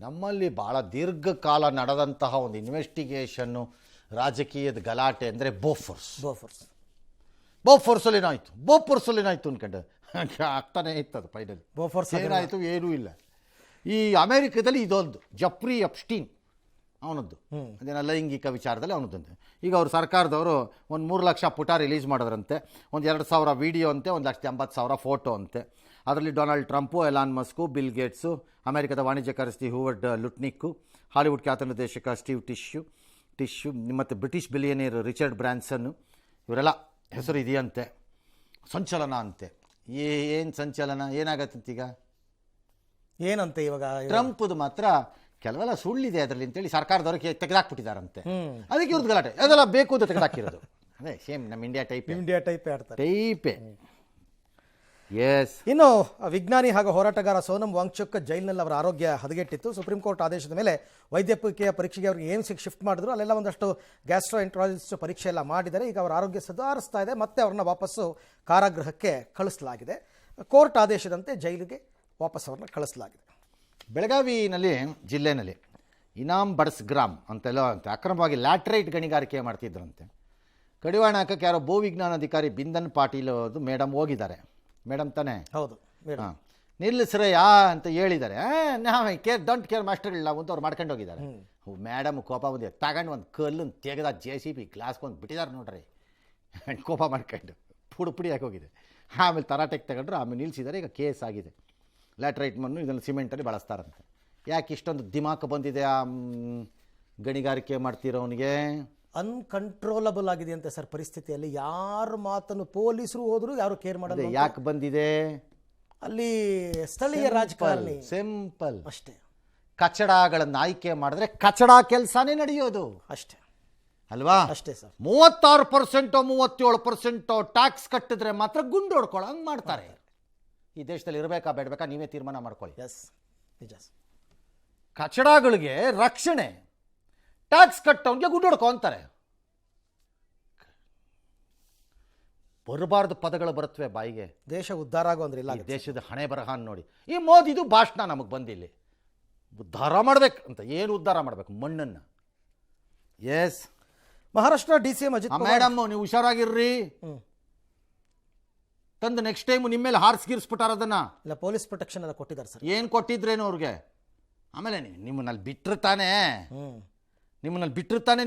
ನಮ್ಮಲ್ಲಿ ಭಾಳ ದೀರ್ಘಕಾಲ ನಡೆದಂತಹ ಒಂದು ಇನ್ವೆಸ್ಟಿಗೇಷನ್ನು ರಾಜಕೀಯದ ಗಲಾಟೆ ಅಂದರೆ ಬೋಫೋರ್ಸಲ್ಲಿ ಏನಾಯಿತು ಅನ್ಕೊಂಡೆ ಆಗ್ತಾನೆ ಇತ್ತು ಅದು ಫೈನಲ್. ಬೋಫೋರ್ಸ್ ಏನಾಯಿತು ಏನೂ ಇಲ್ಲ. ಈ ಅಮೇರಿಕದಲ್ಲಿ ಇದೊಂದು ಜಫ್ರಿ ಎಪ್ಸ್ಟೀನ್ ಅವನದ್ದು ಅದೇನೋ ಲೈಂಗಿಕ ವಿಚಾರದಲ್ಲಿ ಅವನದ್ದು. ಈಗ ಅವ್ರ ಸರ್ಕಾರದವರು ಒಂದು 3 ಲಕ್ಷ ಪುಟ ರಿಲೀಸ್ ಮಾಡಿದ್ರಂತೆ, ಒಂದು 2,000 ವೀಡಿಯೋ ಅಂತೆ, 1,80,000 ಫೋಟೋ ಅಂತೆ. ಅದರಲ್ಲಿ Donald Trump, Elon Musk, bill Gates, ಅಮೆರಿಕದ ವಾಣಿಜ್ಯ ಕಾರ್ಯದರ್ಶಿ ಹೂವರ್ಡ್ ಲುಟ್ನಿಕ್ಕು, ಹಾಲಿವುಡ್ ಖ್ಯಾತ ನಿರ್ದೇಶಕ ಸ್ಟೀವ್ ಟಿಶ್ಯೂ ಮತ್ತು ಬ್ರಿಟಿಷ್ ಬಿಲಿಯನಿಯರ್ ರಿಚರ್ಡ್ ಬ್ರಾನ್ಸನ್ನು, ಇವರೆಲ್ಲ ಹೆಸರು ಇದೆಯಂತೆ. ಸಂಚಲನ ಅಂತೆ. ಏನು ಸಂಚಲನ ಏನಾಗತ್ತಂತೀಗ? ಏನಂತೆ ಇವಾಗ ಟ್ರಂಪ್ದು ಮಾತ್ರ ಕೆಲವೆಲ್ಲ ಸುಳ್ಳಿದೆ ಅದರಲ್ಲಿ ಅಂತೇಳಿ ಸರ್ಕಾರದವ್ರಿಗೆ ತೆಗೆದಾಕ್ಬಿಟ್ಟಿದ್ದಾರಂತೆ. ಅದಕ್ಕೆ ಇವ್ರದ್ದು ಗಲಾಟೆ ಅದೆಲ್ಲ ಬೇಕು ಅಂತ ತೆಗೆದಾಕಿರೋದು. ಅದೇ ಸೇಮ್ ನಮ್ಮ ಇಂಡಿಯಾ ಟೈಪೇ ಆಡ್ತಾರೆ. ಎಸ್. ಇನ್ನು ವಿಜ್ಞಾನಿ ಹಾಗೂ ಹೋರಾಟಗಾರ ಸೋನಂ ವಾಂಗ್ಚುಕ್ ಜೈಲಿನಲ್ಲಿ ಅವರ ಆರೋಗ್ಯ ಹದಗೆಟ್ಟಿತ್ತು. ಸುಪ್ರೀಂ ಕೋರ್ಟ್ ಆದೇಶದ ಮೇಲೆ ವೈದ್ಯಕೀಯ ಪರೀಕ್ಷೆಗೆ ಅವ್ರಿಗೆ ಏಮ್ಸಿಗೆ ಶಿಫ್ಟ್ ಮಾಡಿದ್ರು. ಅಲ್ಲೆಲ್ಲ ಒಂದಷ್ಟು ಗ್ಯಾಸ್ಟ್ರೋಎಂಟ್ರಾಲಜಿಸ್ಟ್ ಪರೀಕ್ಷೆ ಎಲ್ಲ ಮಾಡಿದ್ದಾರೆ. ಈಗ ಅವರ ಆರೋಗ್ಯ ಸುಧಾರಿಸ್ತಾ ಇದೆ. ಮತ್ತೆ ಅವ್ರನ್ನ ವಾಪಸ್ಸು ಕಾರಾಗೃಹಕ್ಕೆ ಕಳಿಸಲಾಗಿದೆ. ಕೋರ್ಟ್ ಆದೇಶದಂತೆ ಜೈಲಿಗೆ ವಾಪಸ್ ಅವ್ರನ್ನ ಕಳಿಸಲಾಗಿದೆ. ಬೆಳಗಾವಿನಲ್ಲಿ ಜಿಲ್ಲೆನಲ್ಲಿ ಇನಾಮ್ ಬಡ್ಸ್ ಗ್ರಾಮ್ ಅಂತೆಲ್ಲ ಅಂತ ಅಕ್ರಮವಾಗಿ ಲ್ಯಾಟ್ರೈಟ್ ಗಣಿಗಾರಿಕೆ ಮಾಡ್ತಿದ್ರಂತೆ. ಕಡಿವಾಣ ಹಾಕಕ್ಕೆ ಯಾರೋ ಭೂವಿಜ್ಞಾನಾಧಿಕಾರಿ ಬಿಂದನ್ ಪಾಟೀಲ್ ಅದು ಮೇಡಮ್ ಹೋಗಿದ್ದಾರೆ. ಮೇಡಮ್ ತಾನೇ? ಹೌದು. ಹಾಂ, ನಿಲ್ಲಿಸ್ರಯ್ಯ ಅಂತ ಹೇಳಿದ್ದಾರೆ. ನಾವು ಡೋಂಟ್ ಕೇರ್ ಮಾಸ್ಟರ್ಗಳು ಅಂತ ಅವ್ರು ಮಾಡ್ಕೊಂಡು ಹೋಗಿದ್ದಾರೆ. ಮೇಡಮ್ ಕೋಪ ಬಂದಿದೆ, ತಗೊಂಡು ಒಂದು ಕಲ್ಲನ್ನು ತೆಗೆದ JCB ಗ್ಲಾಸ್ಕೊಂಡು ಬಿಟ್ಟಿದ್ದಾರೆ ನೋಡ್ರಿ. ಕೋಪ ಮಾಡ್ಕೊಂಡು ಪುಡಿ ಹಾಕಿ ಹೋಗಿದೆ. ಆಮೇಲೆ ತರಾಟೆಗೆ ತಗೊಂಡ್ರು, ಆಮೇಲೆ ನಿಲ್ಲಿಸಿದ್ದಾರೆ. ಈಗ ಕೇಸ್ ಆಗಿದೆ. ಲ್ಯಾಟ್ರೈಟ್ ಮಣ್ಣು ಇದನ್ನು ಸಿಮೆಂಟಲ್ಲಿ ಬಳಸ್ತಾರಂತೆ. ಯಾಕೆ ಇಷ್ಟೊಂದು ದಿಮಾಕ್ ಬಂದಿದೆ ಆ ಗಣಿಗಾರಿಕೆ ಮಾಡ್ತಿರೋನಿಗೆ? ಅನ್ಕಂಟ್ರೋಲಬಲ್ ಆಗಿದೆ ಅಂತೆ ಸರ್ ಪರಿಸ್ಥಿತಿಯಲ್ಲಿ. ಯಾರ ಮಾತನ್ನು ಪೊಲೀಸರು ಹೋದ್ರು ಯಾರು ಕೇರ್ ಮಾಡಲ್ಲ. ಯಾಕೆ ಬಂದಿದೆ? ಅಲ್ಲಿ ಸ್ಥಳೀಯ ರಾಜಕಾರಣಿ ಸಿಂಪಲ್ ಅಷ್ಟೇ. ಕಚಡಗಳನ್ನು ಆಯ್ಕೆ ಮಾಡಿದ್ರೆ ಕಚಡ ಕೆಲಸನೇ ನಡೆಯೋದು ಅಷ್ಟೇ ಅಲ್ವಾ? ಅಷ್ಟೇ ಸರ್. 36% 37% ಟ್ಯಾಕ್ಸ್ ಕಟ್ಟಿದ್ರೆ ಮಾತ್ರ ಗುಂಡು ಹೊಡ್ಕೊಳ್ಳೋಂಗೆ ಮಾಡ್ತಾರೆ. ಈ ದೇಶದಲ್ಲಿ ಇರಬೇಕಾ ಬೇಡಬೇಕಾ ನೀವೇ ತೀರ್ಮಾನ ಮಾಡ್ಕೊಳ್ಳಿ. ಎಸ್, ನಿಜ. ಕಚಡಗಳಿಗೆ ರಕ್ಷಣೆ, ಟ್ಯಾಕ್ಸ್ ಕಟ್ಟೋನ್ಗೆ ಗುಂಡು ಹೊಡ್ಕೊ ಅಂತಾರೆ. ಬರಬಾರ್ದು ಪದಗಳು ಬರುತ್ತವೆ ಬಾಯಿಗೆ. ದೇಶ ಉದ್ಧಾರ ಆಗೋ ಅಂದ್ರೆ ಇಲ್ಲ. ದೇಶದ ಹಣೆ ಬರಹ ನೋಡಿ. ಈ ಮೋದಿದು ಭಾಷಣ ನಮಗೆ ಬಂದಿಲ್ಲಿ ಉದ್ಧಾರ ಮಾಡ್ಬೇಕು ಅಂತ. ಏನು ಉದ್ಧಾರ ಮಾಡ್ಬೇಕು? ಮಣ್ಣನ್ನು. Yes. Maharashtra DCM Ajit madam ನೀವು ಹುಷಾರಾಗಿರ್ರಿ. ತಂದು ನೆಕ್ಸ್ಟ್ ಟೈಮ್ ನಿಮ್ಮ ಮೇಲೆ ಹಾರಿಸ್ಗಿರ್ಸ್ಬಿಟ್ಟಾರ ಅದನ್ನ. ಇಲ್ಲ, ಪೊಲೀಸ್ ಪ್ರೊಟೆಕ್ಷನ್ ಎಲ್ಲ ಕೊಟ್ಟಿದ್ದಾರೆ ಸರ್. ಏನು ಕೊಟ್ಟಿದ್ರೇನು ಅವ್ರಿಗೆ? ಆಮೇಲೆ ನಿಮ್ಮನ್ನಲ್ಲಿ ಬಿಟ್ಟಿರ್ತಾನೆ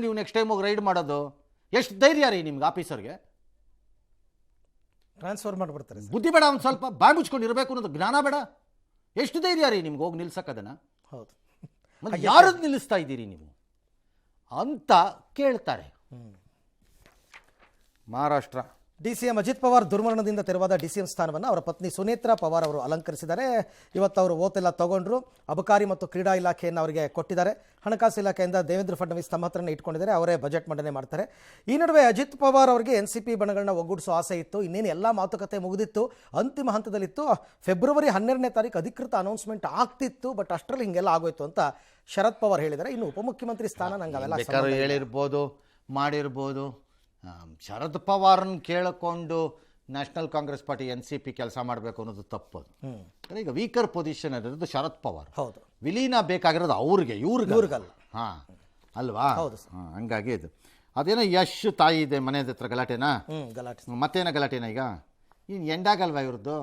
ನೀವು ನೆಕ್ಸ್ಟ್ ಟೈಮ್ ಹೋಗಿ ರೈಡ್ ಮಾಡೋದು. ಎಷ್ಟು ಧೈರ್ಯ ರೀ ನಿಮ್ಗೆ? ಆಫೀಸರ್ಗೆ ಟ್ರಾನ್ಸ್ಫರ್ ಮಾಡಿಬಿಡ್ತಾರೆ. ಬುದ್ಧಿ ಬೇಡ, ಒಂದು ಸ್ವಲ್ಪ ಬಾಯಿ ಮುಚ್ಕೊಂಡು ಇರಬೇಕು ಅನ್ನೋದು ಜ್ಞಾನ ಬೇಡ? ಎಷ್ಟು ಧೈರ್ಯ ರೀ ನಿಮ್ಗೆ ಹೋಗಿ ನಿಲ್ಸಕ್ಕದನ್ನ? ಹೌದು. ಮತ್ತೆ ಯಾರದ್ದು ನಿಲ್ಲಿಸ್ತಾ ಇದ್ದೀರಿ ನೀವು ಅಂತ ಕೇಳ್ತಾರೆ. ಮಹಾರಾಷ್ಟ್ರ DCM ಅಜಿತ್ ಪವಾರ್ ದುರ್ಮರಣದಿಂದ ತೆರವಾದ DCM ಸ್ಥಾನವನ್ನು ಅವರ ಪತ್ನಿ ಸುನೇತ್ರಾ ಪವಾರ್ ಅವರು ಅಲಂಕರಿಸಿದ್ದಾರೆ. ಇವತ್ತು ಅವರು ಓತೆಲ್ಲ ತಗೊಂಡ್ರು. ಅಬಕಾರಿ ಮತ್ತು ಕ್ರೀಡಾ ಇಲಾಖೆಯನ್ನು ಅವರಿಗೆ ಕೊಟ್ಟಿದ್ದಾರೆ. ಹಣಕಾಸು ಇಲಾಖೆಯಿಂದ ದೇವೇಂದ್ರ ಫಡ್ನವೀಸ್ ತಮ್ಮ ಹತ್ರನೇ ಇಟ್ಕೊಂಡಿದ್ದಾರೆ. ಅವರೇ ಬಜೆಟ್ ಮಂಡನೆ ಮಾಡ್ತಾರೆ. ಈ ನಡುವೆ ಅಜಿತ್ ಪವಾರ್ ಅವರಿಗೆ NCP ಬಣಗಳನ್ನ ಒಗ್ಗೂಡಿಸೋ ಆಸೆ ಇತ್ತು. ಇನ್ನೇನು ಎಲ್ಲ ಮಾತುಕತೆ ಮುಗಿದಿತ್ತು, ಅಂತಿಮ ಹಂತದಲ್ಲಿತ್ತು. ಫೆಬ್ರವರಿ 12ನೇ ತಾರೀಕು ಅಧಿಕೃತ ಅನೌನ್ಸ್ಮೆಂಟ್ ಆಗ್ತಿತ್ತು. ಬಟ್ ಅಷ್ಟರಲ್ಲಿ ಹಿಂಗೆಲ್ಲ ಆಗೋಯ್ತು ಅಂತ ಶರದ್ ಪವಾರ್ ಹೇಳಿದ್ದಾರೆ. ಇನ್ನು ಉಪಮುಖ್ಯಮಂತ್ರಿ ಸ್ಥಾನ ನಂಗೆ ಅವೆಲ್ಲ ಹೇಳಿರ್ಬೋದು, ಮಾಡಿರ್ಬೋದು. ಶರದ್ ಪವಾರ್ನ ಕೇಳಿಕೊಂಡು ನ್ಯಾಷನಲ್ ಕಾಂಗ್ರೆಸ್ ಪಾರ್ಟಿ NCP ಕೆಲಸ ಮಾಡಬೇಕು ಅನ್ನೋದು ತಪ್ಪದು. ಈಗ ವೀಕರ್ ಪೊಸಿಷನ್ ಇರೋದು ಶರದ್ ಪವಾರ್. ಹೌದು. ವಿಲೀನ ಬೇಕಾಗಿರೋದು ಅವ್ರಿಗೆ, ಇವ್ರಿಗಲ್ಲ. ಹಾಂ ಅಲ್ವಾ? ಹೌದು. ಹಂಗಾಗಿ ಇದು ಅದೇನೋ ಯಶ್ ತಾಯಿ ಇದೆ ಮನೆ ಹತ್ರ ಗಲಾಟೆನಾ? ಮತ್ತೇನೋ ಗಲಾಟೆನಾ? ಈಗ ಇನ್ನು ಎಂಡಾಗಲ್ವಾ ಇವ್ರದ್ದು?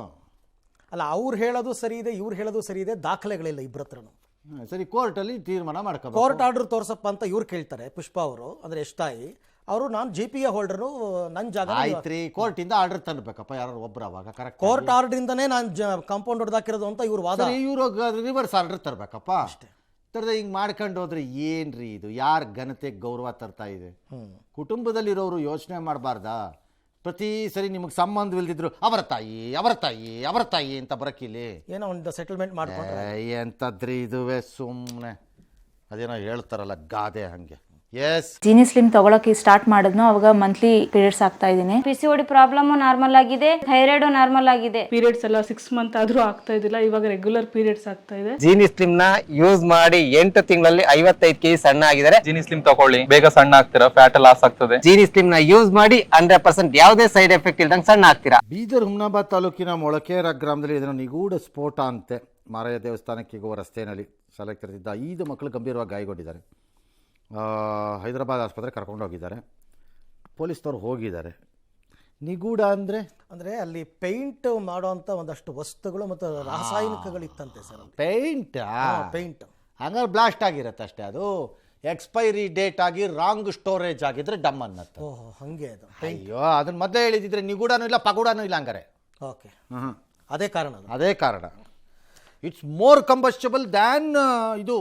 ಅಲ್ಲ, ಅವ್ರು ಹೇಳೋದು ಸರಿ ಇದೆ, ಇವ್ರು ಹೇಳೋದು ಸರಿ ಇದೆ. ದಾಖಲೆಗಳಿಲ್ಲ ಇಬ್ಬರ ಹತ್ರನು. ಸರಿ, ಕೋರ್ಟಲ್ಲಿ ತೀರ್ಮಾನ ಮಾಡ್ಕೊ. ಕೋರ್ಟ್ ಆರ್ಡರ್ ತೋರ್ಸಪ್ಪ ಅಂತ ಇವ್ರು ಕೇಳ್ತಾರೆ. ಪುಷ್ಪ ಅವರು ಅಂದರೆ ಯಶ್ ತಾಯಿ ಅವರು, ನಾನು GPA ಹೋಲ್ಡರು, ನನ್ನ ಜಾಗ ಆಯ್ತ್ರಿ. ಕೋರ್ಟಿಂದ ಆರ್ಡರ್ ತರಬೇಕಪ್ಪ ಯಾರು ಒಬ್ರು. ಅವಾಗ ಕರೆಕ್ಟ್ ಕೋರ್ಟ್ ಆರ್ಡರ್ ಇಂದನೇ ನಾನು ಕಾಂಪೌಂಡ್ ಹೊಡೆದಾಕಿರೋದು ಅಂತ ಇವ್ರು ವಾದ. ಇವರು ರಿವರ್ಸ್ ಆರ್ಡರ್ ತರಬೇಕಪ್ಪ ಅಷ್ಟೇ. ತರದೆ ಹಿಂಗೆ ಮಾಡ್ಕೊಂಡು ಹೋದ್ರೆ ಏನ್ರಿ ಇದು? ಯಾರ ಘನತೆಗೆ ಗೌರವ ತರ್ತಾ ಇದೆ? ಕುಟುಂಬದಲ್ಲಿರೋರು ಯೋಚನೆ ಮಾಡಬಾರ್ದಾ? ಪ್ರತಿ ಸರಿ ನಿಮಗೆ ಸಂಬಂಧವಿಲ್ದಿದ್ರು ಅವರ ತಾಯಿ ಅಂತ ಬರಕಿಲ್ಲಿ ಏನೋ ಒಂದು ಸೆಟಲ್ಮೆಂಟ್ ಮಾಡ್ಕೊಂಡ್ರೆ ಎಂತದ್ರಿ ಇದುವೆ ಸುಮ್ಮನೆ ಅದೇನೋ ಹೇಳ್ತಾರಲ್ಲ ಗಾದೆ ಹಂಗೆ. ಎಸ್. ಜೀನಿ ಸ್ಲಿಮ್ ತಗೊಳಕ್ಕೆ ಸ್ಟಾರ್ಟ್ ಮಾಡಿದ್ನೋ ಅವಾಗ ಮಂತ್ಲಿ ಪೀರಿಯಡ್ಸ್ ಆಗ್ತಾ ಇದೀನಿ. PCOD ಪ್ರಾಬ್ಲಮ್ ನಾರ್ಮಲ್ ಆಗಿದೆ, ಥೈರಾಯ್ಡ್ ನಾರ್ಮಲ್ ಆಗಿದೆ. ಪೀರಿಯಡ್ಸ್ ಎಲ್ಲ 6 ಮಂತ್ ಆದ್ರೂ ಆಗ್ತಾ ಇದಿಲ್ಲ. ಇವಾಗ ರೆಗ್ಯುಲರ್ ಪೀರಿಯಡ್ಸ್ ಆಗ್ತಾ ಇದೆ. ಜೀನಿ ಸ್ಲಿಮ್ ನ ಯೂಸ್ ಮಾಡಿ 8 ತಿಂಗಳಲ್ಲಿ 55 kg ಸಣ್ಣ ಆಗಿದ್ದಾರೆ. ಜೀನಿ ಸ್ಲಿಮ್ ತಗೊಳ್ಳಿ, ಬೇಗ ಸಣ್ಣ ಆಗ್ತೀರಾ, ಫ್ಯಾಟ್ ಲಾಸ್ ಆಗ್ತದೆ. ಜೀನಿ ಸ್ಲಿಮ್ ನ ಯೂಸ್ ಮಾಡಿ 100% ಯಾವುದೇ ಸೈಡ್ ಎಫೆಕ್ಟ್ ಇಲ್ದಂಗೆ ಸಣ್ಣ ಆಗ್ತೀರಾ. ಬೀದರ್ ಹುಮ್ನಾಬಾದ್ ತಾಲೂಕಿನ ಮೊಳಕೇರ ಗ್ರಾಮದಲ್ಲಿ ಇದನ್ನು ನಿಗೂಢ ಸ್ಫೋಟ ಅಂತೆ. ಮಾರಯ್ಯ ದೇವಸ್ಥಾನಕ್ಕೆ ಹೋಗುವ ರಸ್ತೆಯಲ್ಲಿ ಶಾಲೆಗೆ ತೆರೆದಿದ್ದ 5 ಮಕ್ಕಳು ಗಂಭೀರವಾಗಿ ಗಾಯಗೊಂಡಿದ್ದಾರೆ. ಹೈದರಾಬಾದ್ ಆಸ್ಪತ್ರೆ ಕರ್ಕೊಂಡೋಗಿದ್ದಾರೆ. ಪೊಲೀಸ್ನವ್ರು ಹೋಗಿದ್ದಾರೆ. ನಿಗೂಢ ಅಂದರೆ ಅಲ್ಲಿ ಪೇಂಟ್ ಮಾಡೋಂಥ ಒಂದಷ್ಟು ವಸ್ತುಗಳು ಮತ್ತು ರಾಸಾಯನಿಕಗಳು ಇತ್ತಂತೆ ಸರ್. ಪೇಂಟಾ? ಪೇಂಟ್ ಹಂಗಾರೆ ಬ್ಲಾಸ್ಟ್ ಆಗಿರುತ್ತೆ ಅಷ್ಟೇ. ಅದು ಎಕ್ಸ್ಪೈರಿ ಡೇಟ್ ಆಗಿ ರಾಂಗ್ ಸ್ಟೋರೇಜ್ ಆಗಿದ್ರೆ ಡಮ್ ಅನ್ನತ್ತೆ. ಓಹೋ, ಹಾಗೆ ಅದು. ಅಯ್ಯೋ, ಅದನ್ನ ಮೊದಲೇ ಹೇಳಿದಿದ್ರೆ ನಿಗೂಢನೂ ಇಲ್ಲ ಪಗೂಡನೂ ಇಲ್ಲ ಹಂಗಾರೆ. ಓಕೆ, ಅದೇ ಕಾರಣ ಅದು. ಅದೇ ಕಾರಣ. ಇಟ್ಸ್ ಮೋರ್ ಕಂಬಸ್ಟಬಲ್ ದ್ಯಾನ್ ಇದು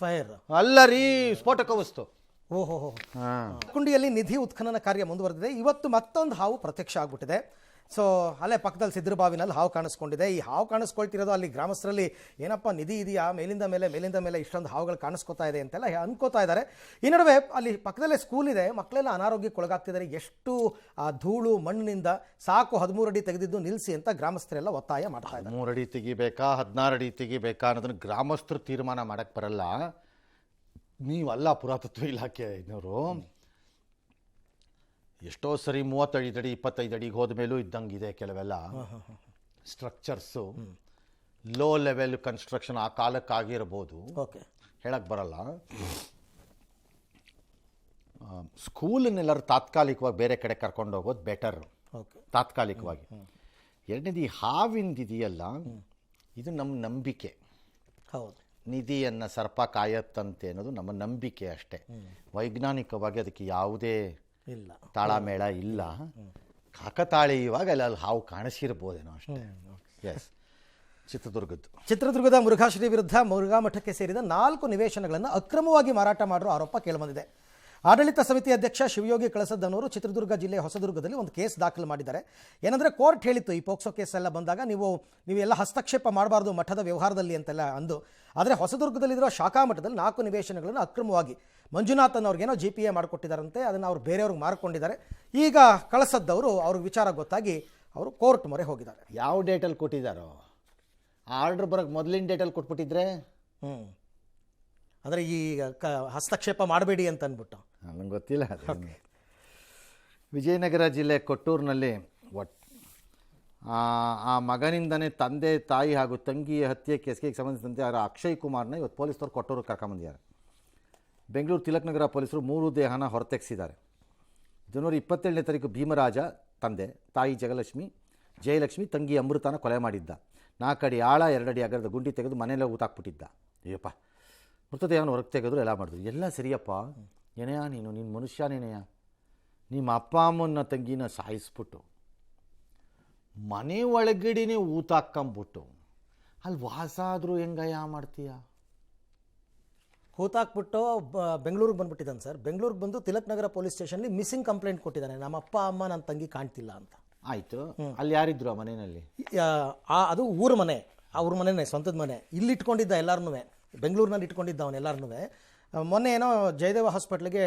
ಫೈರ್ ಅಲ್ಲ ರೀ, ಸ್ಫೋಟಕ ವಸ್ತು. ಓಹೋ, ಕುಂಡಿಯಲ್ಲಿ ನಿಧಿ ಉತ್ಖನನ ಕಾರ್ಯ ಮುಂದುವರೆದಿದೆ. ಇವತ್ತು ಮತ್ತೊಂದು ಹಾವು ಪ್ರತ್ಯಕ್ಷ ಆಗ್ಬಿಟ್ಟಿದೆ. ಸೊ ಅಲ್ಲೇ ಪಕ್ಕದಲ್ಲಿ ಸಿದ್ರಬಾವಿನಲ್ಲಿ ಹಾವು ಕಾಣಿಸ್ಕೊಂಡಿದೆ. ಈ ಹಾವು ಕಾಣಿಸ್ಕೊಳ್ತಿರೋದು ಅಲ್ಲಿ ಗ್ರಾಮಸ್ಥರಲ್ಲಿ ಏನಪ್ಪ ನಿಧಿ ಇದೆಯಾ, ಮೇಲಿಂದ ಮೇಲೆ ಇಷ್ಟೊಂದು ಹಾವುಗಳು ಕಾಣಿಸ್ಕೊತಾ ಇದೆ ಅಂತೆಲ್ಲ ಅನ್ಕೋತಾ ಇದ್ದಾರೆ. ಈ ನಡುವೆ ಅಲ್ಲಿ ಪಕ್ಕದಲ್ಲೇ ಸ್ಕೂಲ್ ಇದೆ, ಮಕ್ಕಳೆಲ್ಲ ಅನಾರೋಗ್ಯಕ್ಕೆ ಒಳಗಾಗ್ತಿದ್ದಾರೆ. ಎಷ್ಟು ಆ ಧೂಳು ಮಣ್ಣಿನಿಂದ, ಸಾಕು 13 ಅಡಿ ತೆಗೆದಿದ್ದು ನಿಲ್ಲಿಸಿ ಅಂತ ಗ್ರಾಮಸ್ಥರೆಲ್ಲ ಒತ್ತಾಯ ಮಾಡ್ತಾ ಇದ್ದಾರೆ. 13 ಅಡಿ ತೆಗಿಬೇಕಾ 16 ಅಡಿ ತೆಗಿಬೇಕಾ ಅನ್ನೋದನ್ನ ಗ್ರಾಮಸ್ಥರು ತೀರ್ಮಾನ ಮಾಡಕ್ಕೆ ಬರಲ್ಲ. ನೀವಲ್ಲ ಪುರಾತತ್ವ ಇಲಾಖೆ ಇದ್ನವರು. ಎಷ್ಟೋ ಸರಿ 30 ಅಡಿ 25 ಅಡಿಗೆ ಹೋದ ಮೇಲೂ ಇದ್ದಂಗಿದೆ ಕೆಲವೆಲ್ಲ ಸ್ಟ್ರಕ್ಚರ್ಸು. ಲೋ ಲೆವೆಲ್ ಕನ್ಸ್ಟ್ರಕ್ಷನ್ ಆ ಕಾಲಕ್ಕಾಗಿರ್ಬೋದು, ಓಕೆ, ಹೇಳಕ್ಕೆ ಬರಲ್ಲ. ಸ್ಕೂಲನ್ನೆಲ್ಲರೂ ತಾತ್ಕಾಲಿಕವಾಗಿ ಬೇರೆ ಕಡೆ ಕರ್ಕೊಂಡು ಹೋಗೋದು ಬೆಟರ್, ಓಕೆ, ತಾತ್ಕಾಲಿಕವಾಗಿ. ಎರಡನೇದು ಈ ಹಾವಿಂದಿದೆಯಲ್ಲ, ಇದು ನಮ್ಮ ನಂಬಿಕೆ. ಹೌದು, ನಿಧಿಯನ್ನು ಸರ್ಪ ಕಾಯತ್ತಂತೆ ಅನ್ನೋದು ನಮ್ಮ ನಂಬಿಕೆ ಅಷ್ಟೇ. ವೈಜ್ಞಾನಿಕವಾಗಿ ಅದಕ್ಕೆ ಯಾವುದೇ ಇಲ್ಲ, ತಾಳಮೇಳ ಇಲ್ಲ. ಕಾಕತಾಳೀಯವಾಗ ಅಲ್ಲಿ ಹಾವು ಕಾಣಿಸಿರ್ಬೋದೇನೋ ಅಷ್ಟೇ. ಎಸ್, ಚಿತ್ರದುರ್ಗದ ಮುರುಘಾಶ್ರೀ ವಿರುದ್ಧ ಮುರುಘಾ ಮಠಕ್ಕೆ ಸೇರಿದ 4 ನಿವೇಶನಗಳನ್ನು ಅಕ್ರಮವಾಗಿ ಮಾರಾಟ ಮಾಡಿರೋ ಆರೋಪ ಕೇಳಿಬಂದಿದೆ. ಆಡಳಿತ ಸಮಿತಿ ಅಧ್ಯಕ್ಷ ಶಿವಯೋಗಿ ಕಳಸದ್ದನವರು ಚಿತ್ರದುರ್ಗ ಜಿಲ್ಲೆ ಹೊಸದುರ್ಗದಲ್ಲಿ ಒಂದು ಕೇಸ್ ದಾಖಲು ಮಾಡಿದ್ದಾರೆ. ಏನಂದರೆ ಕೋರ್ಟ್ ಹೇಳಿತ್ತು, ಈ ಪೋಕ್ಸೋ ಕೇಸ್ ಎಲ್ಲ ಬಂದಾಗ ನೀವೆಲ್ಲ ಹಸ್ತಕ್ಷೇಪ ಮಾಡಬಾರ್ದು ಮಠದ ವ್ಯವಹಾರದಲ್ಲಿ ಅಂತೆಲ್ಲ ಅಂದು. ಆದರೆ ಹೊಸದುರ್ಗದಲ್ಲಿರೋ ಶಾಖಾ ಮಠದಲ್ಲಿ 4 ನಿವೇಶನಗಳನ್ನು ಅಕ್ರಮವಾಗಿ ಮಂಜುನಾಥನ್ ಅವ್ರಿಗೇನೋ GPA ಮಾಡಿಕೊಟ್ಟಿದ್ದಾರಂತೆ. ಅದನ್ನು ಅವರು ಬೇರೆಯವ್ರಿಗೆ ಮಾರ್ಕೊಂಡಿದ್ದಾರೆ. ಈಗ ಕಳಸದ್ದವರು ಅವ್ರಿಗೆ ವಿಚಾರ ಗೊತ್ತಾಗಿ ಅವರು ಕೋರ್ಟ್ ಮೊರೆ ಹೋಗಿದ್ದಾರೆ. ಯಾವ ಡೇಟಲ್ಲಿ ಕೊಟ್ಟಿದ್ದಾರೋ ಆರ್ಡರ್ ಬರೋಕ್ಕೆ ಮೊದಲಿನ ಡೇಟಲ್ಲಿ ಕೊಟ್ಬಿಟ್ಟಿದ್ರೆ, ಅಂದರೆ ಈ ಹಸ್ತಕ್ಷೇಪ ಮಾಡಬೇಡಿ ಅಂತ ಅಂದ್ಬಿಟ್ಟು. ನನಗೆ ಗೊತ್ತಿಲ್ಲ. ವಿಜಯನಗರ ಜಿಲ್ಲೆ ಕೊಟ್ಟೂರಿನಲ್ಲಿ ಆ ಮಗನಿಂದನೇ ತಂದೆ ತಾಯಿ ಹಾಗೂ ತಂಗಿಯ ಹತ್ಯೆ ಕೇಸ್ಗೆ ಸಂಬಂಧಿಸಿದಂತೆ ಅಕ್ಷಯ್ ಕುಮಾರ್ನ ಇವತ್ತು ಪೊಲೀಸರು ಕೊಟ್ಟೂರು ಕರ್ಕೊಂಬಂದಿದ್ದಾರೆ. ಬೆಂಗಳೂರು ತಿಲಕ್ನಗರ ಪೊಲೀಸರು 3 ದೇಹನ ಹೊರತೆಗೆಸಿದ್ದಾರೆ. ಜನವರಿ 27ನೇ ತಾರೀಕು ಭೀಮರಾಜ ತಂದೆ, ತಾಯಿ ಜಯಲಕ್ಷ್ಮಿ, ತಂಗಿ ಅಮೃತನ ಕೊಲೆ ಮಾಡಿದ್ದ. 4 ಅಡಿ ಆಳ 2 ಅಡಿ ಅಗರದ ಗುಂಡಿ ತೆಗೆದು ಮನೆಯಲ್ಲೇ ಊತಾಕ್ಬಿಟ್ಟಿದ್ದ. ಅಯ್ಯಪ್ಪ, ಮೃತದೇಹವನ್ನು ಹೊರಗೆ ತೆಗೆದ್ರು, ಎಲ್ಲ ಮಾಡಿದ್ರು. ಎಲ್ಲ ಸರಿಯಪ್ಪ, ಏನೆಯಾ ನೀನು ಮನುಷ್ಯನೇನೆಯ? ನಿಮ್ಮ ಅಪ್ಪ ಅಮ್ಮನ ತಂಗಿನ ಸಾಯಿಸ್ಬಿಟ್ಟು ಮನೆ ಒಳಗಡೆನೇ ಊತಾಕ್ಕೊಂಬಿಟ್ಟು ಅಲ್ಲಿ ವಾಸ ಆದರೂ ಹೆಂಗಯ್ಯ ಮಾಡ್ತೀಯ? ಹೂತಾಕ್ಬಿಟ್ಟು ಬೆಂಗಳೂರಿಗೆ ಬಂದುಬಿಟ್ಟಿದ್ದಾನೆ ಸರ್. ಬೆಂಗಳೂರಿಗೆ ಬಂದು ತಿಲಕ್ನಗರ ಪೊಲೀಸ್ ಸ್ಟೇಷನ್ಲಿ ಮಿಸ್ಸಿಂಗ್ ಕಂಪ್ಲೇಂಟ್ ಕೊಟ್ಟಿದ್ದಾನೆ. ನಮ್ಮ ಅಪ್ಪ ಅಮ್ಮ ನನ್ನ ತಂಗಿ ಕಾಣ್ತಿಲ್ಲ ಅಂತ. ಆಯಿತು, ಅಲ್ಲಿ ಯಾರಿದ್ರು ಆ ಮನೆಯಲ್ಲಿ? ಅದು ಊರ ಮನೆ, ಅವ್ರ ಮನೆಯೇ, ಸ್ವಂತದ ಮನೆ. ಇಲ್ಲಿ ಇಟ್ಕೊಂಡಿದ್ದ ಎಲ್ಲರನ್ನೂ, ಬೆಂಗಳೂರಿನಲ್ಲಿ ಇಟ್ಕೊಂಡಿದ್ದ ಅವನ್ನೆಲ್ಲರನ್ನೂ. ಮೊನ್ನೆ ಏನೋ ಜಯದೇವ ಹಾಸ್ಪಿಟ್ಲಿಗೆ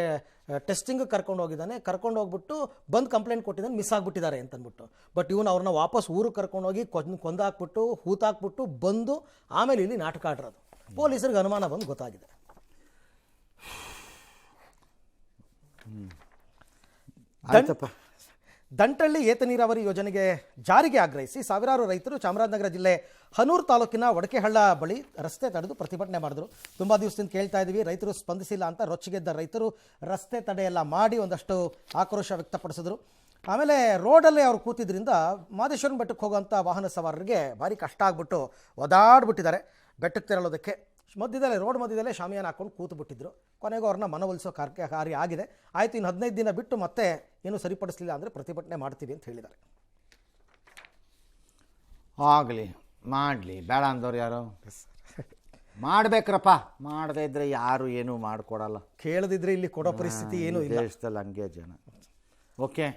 ಟೆಸ್ಟಿಂಗ್ ಕರ್ಕೊಂಡು ಹೋಗಿದ್ದಾನೆ. ಕರ್ಕೊಂಡು ಹೋಗ್ಬಿಟ್ಟು ಬಂದು ಕಂಪ್ಲೇಂಟ್ ಕೊಟ್ಟಿದ್ದಾನೆ, ಮಿಸ್ ಆಗಿಬಿಟ್ಟಿದ್ದಾರೆ ಅಂತಂದ್ಬಿಟ್ಟು. ಬಟ್ ಇವನು ಅವ್ರನ್ನ ವಾಪಸ್ ಊರಿಗೆ ಕರ್ಕೊಂಡೋಗಿ ಕೊಂದಾಕ್ಬಿಟ್ಟು ಹೂತಾಕ್ಬಿಟ್ಟು ಬಂದು ಆಮೇಲೆ ಇಲ್ಲಿ ನಾಟಕ ಆಡಿರೋದು. ಪೊಲೀಸರಿಗೆ ಅನುಮಾನ ಬಂದು ಗೊತ್ತಾಗಿದೆ. ದಂಟಳ್ಳಿ ಏತ ನೀರಾವರಿ ಯೋಜನೆಗೆ ಜಾರಿಗೆ ಆಗ್ರಹಿಸಿ ಸಾವಿರಾರು ರೈತರು ಚಾಮರಾಜನಗರ ಜಿಲ್ಲೆ ಹನೂರು ತಾಲೂಕಿನ ಒಡಕೆಹಳ್ಳ ಬಳಿ ರಸ್ತೆ ತಡೆದು ಪ್ರತಿಭಟನೆ ಮಾಡಿದ್ರು. ತುಂಬ ದಿವಸದಿಂದ ಕೇಳ್ತಾ ಇದ್ದೀವಿ, ರೈತರು ಸ್ಪಂದಿಸಿಲ್ಲ ಅಂತ ರೊಚ್ಚಿಗೆದ್ದ ರೈತರು ರಸ್ತೆ ತಡೆ ಎಲ್ಲ ಮಾಡಿ ಒಂದಷ್ಟು ಆಕ್ರೋಶ ವ್ಯಕ್ತಪಡಿಸಿದ್ರು. ಆಮೇಲೆ ರೋಡಲ್ಲೇ ಅವ್ರು ಕೂತಿದ್ರಿಂದ ಮಾದೇಶ್ವರನ ಬೆಟ್ಟಕ್ಕೆ ಹೋಗುವಂಥ ವಾಹನ ಸವಾರರಿಗೆ ಭಾರಿ ಕಷ್ಟ ಆಗ್ಬಿಟ್ಟು ಒದಾಡ್ಬಿಟ್ಟಿದ್ದಾರೆ. ಬೆಟ್ಟಕ್ಕೆ ತೆರಳೋದಕ್ಕೆ ರೋಡ್ ಮಧ್ಯದಲ್ಲೇ ಶಾಮಿಯಾನ ಹಾಕೊಂಡು ಕೂತು ಬಿಟ್ಟಿದ್ರು. ಕೊನೆಗೂ ಅವ್ರನ್ನ ಮನವೊಲಿಸೋ ಕಾರ್ಯ ಆಗಿದೆ. ಆಯಿತು, ಇನ್ನು 15 ದಿನ ಬಿಟ್ಟು ಮತ್ತೆ ಏನೂ ಸರಿಪಡಿಸಲಿಲ್ಲ ಅಂದರೆ ಪ್ರತಿಭಟನೆ ಮಾಡ್ತೀವಿ ಅಂತ ಹೇಳಿದ್ದಾರೆ. ಆಗಲಿ, ಮಾಡಲಿ, ಬೇಡ ಅಂದವ್ರು ಯಾರು? ಮಾಡಬೇಕ್ರಪ್ಪ. ಮಾಡದೇ ಇದ್ರೆ ಯಾರು ಏನೂ ಮಾಡಿಕೊಡಲ್ಲ. ಕೇಳದಿದ್ರೆ ಇಲ್ಲಿ ಕೊಡೋ ಪರಿಸ್ಥಿತಿ ಏನೂ ಇಲ್ಲ. ದೇಶದಲ್ಲಿ ಹಂಗೆ ಜನ. ಓಕೆ.